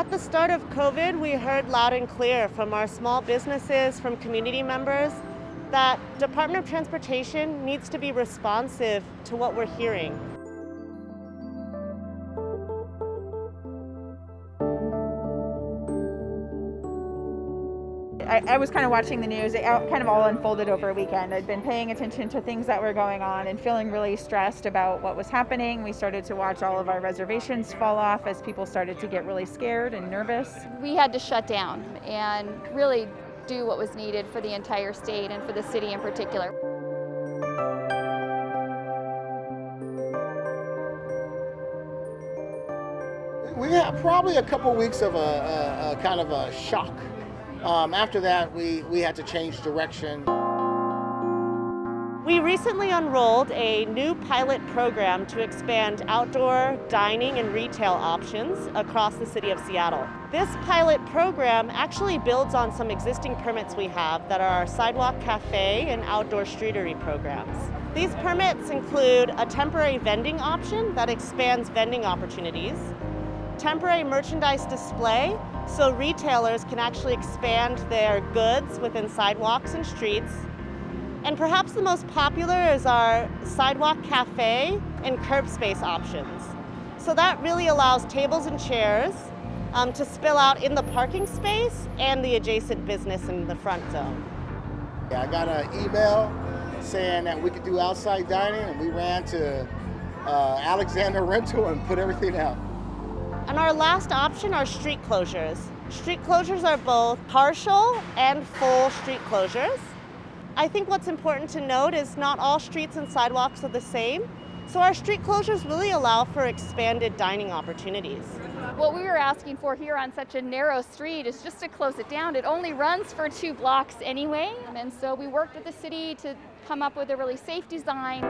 At the start of COVID, we heard loud and clear from our small businesses, from community members, that Department of Transportation needs to be responsive to what we're hearing. I was kind of watching the news. It kind of all unfolded over a weekend. I'd been paying attention to things that were going on and feeling really stressed about what was happening. We started to watch all of our reservations fall off as people started to get really scared and nervous. We had to shut down and really do what was needed for the entire state and for the city in particular. We had probably a couple weeks of a kind of a shock. After that, we had to change direction. We recently unrolled a new pilot program to expand outdoor dining and retail options across the city of Seattle. This pilot program actually builds on some existing permits we have that are our sidewalk cafe and outdoor streetery programs. These permits include a temporary vending option that expands vending opportunities, temporary merchandise display, so retailers can actually expand their goods within sidewalks and streets. And perhaps the most popular is our sidewalk cafe and curb space options. So that really allows tables and chairs to spill out in the parking space and the adjacent business in the front zone. I got an email saying that we could do outside dining, and we ran to Alexander Rental and put everything out. And our last option are street closures. Street closures are both partial and full street closures. I think what's important to note is not all streets and sidewalks are the same. So our street closures really allow for expanded dining opportunities. What we were asking for here on such a narrow street is just to close it down. It only runs for 2 blocks anyway. And so we worked with the city to come up with a really safe design.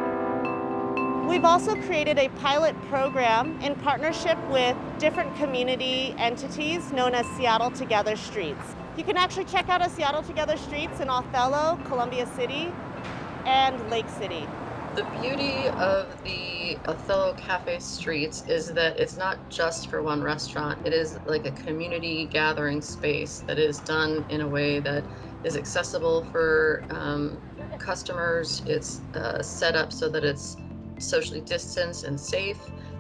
We've also created a pilot program in partnership with different community entities known as Seattle Together Streets. You can actually check out a Seattle Together Streets in Othello, Columbia City, and Lake City. The beauty of the Othello Cafe Streets is that it's not just for one restaurant. It is like a community gathering space that is done in a way that is accessible for customers. It's set up so that it's socially distanced and safe.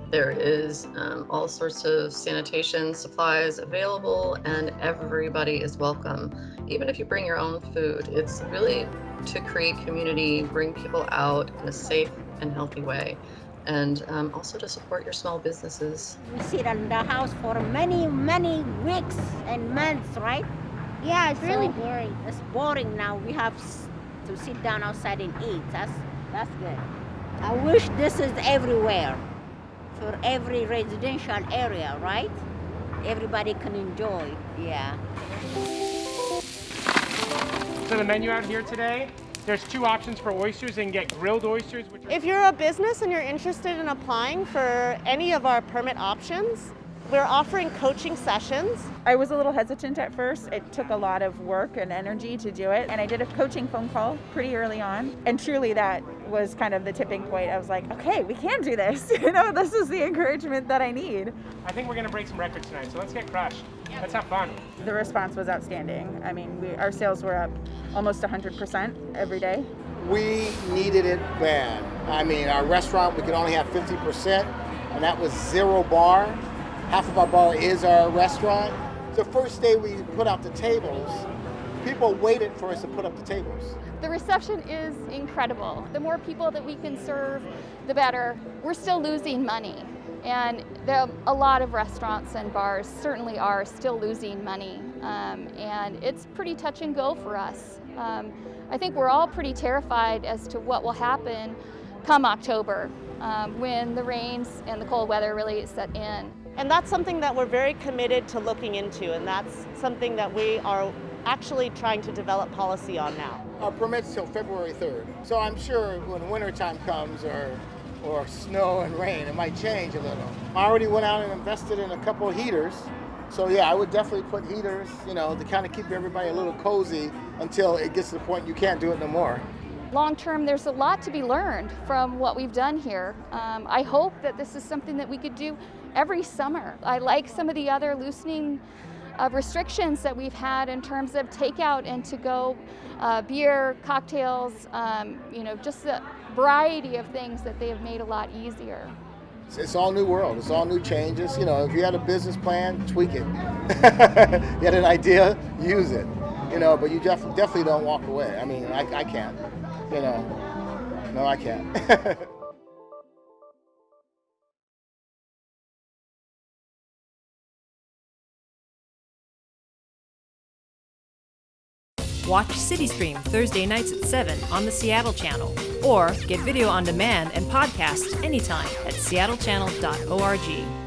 There is all sorts of sanitation supplies available, and everybody is welcome. Even if you bring your own food, it's really to create community, bring people out in a safe and healthy way, and also to support your small businesses. We sit in the house for many weeks and months, right? Yeah, it's really boring. It's boring now. We have to sit down outside and eat. That's good. I wish this is everywhere, for every residential area, right? Everybody can enjoy, yeah. So the menu out here today, there's 2 options for oysters. You can get grilled oysters. If you're a business and you're interested in applying for any of our permit options, we're offering coaching sessions. I was a little hesitant at first. It took a lot of work and energy to do it. And I did a coaching phone call pretty early on. And truly that was kind of the tipping point. I was like, okay, we can do this. This is the encouragement that I need. I think we're going to break some records tonight, so let's get crushed. Let's have fun. The response was outstanding. I mean, our sales were up almost 100% every day. We needed it bad. I mean, our restaurant, we could only have 50%, and that was 0 bar. Half of our bar is our restaurant. The first day we put out the tables, people waited for us to put up the tables. The reception is incredible. The more people that we can serve, the better. We're still losing money, and a lot of restaurants and bars certainly are still losing money, and it's pretty touch and go for us. I think we're all pretty terrified as to what will happen come October, when the rains and the cold weather really set in. And that's something that we're very committed to looking into, and that's something that we are actually trying to develop policy on now. Our permit's till February 3rd. So I'm sure when wintertime comes or snow and rain, it might change a little. I already went out and invested in a couple of heaters. So yeah, I would definitely put heaters, to kind of keep everybody a little cozy until it gets to the point you can't do it no more. Long term, there's a lot to be learned from what we've done here. I hope that this is something that we could do every summer. I like some of the other loosening of restrictions that we've had in terms of takeout and to-go beer, cocktails, just the variety of things that they have made a lot easier. It's all new world. It's all new changes. If you had a business plan, tweak it. You had an idea, use it. But you definitely don't walk away. I mean, I can't. No, I can't. Watch CityStream Thursday nights at 7 on the Seattle channel, or get video on demand and podcast anytime at seattle.gov.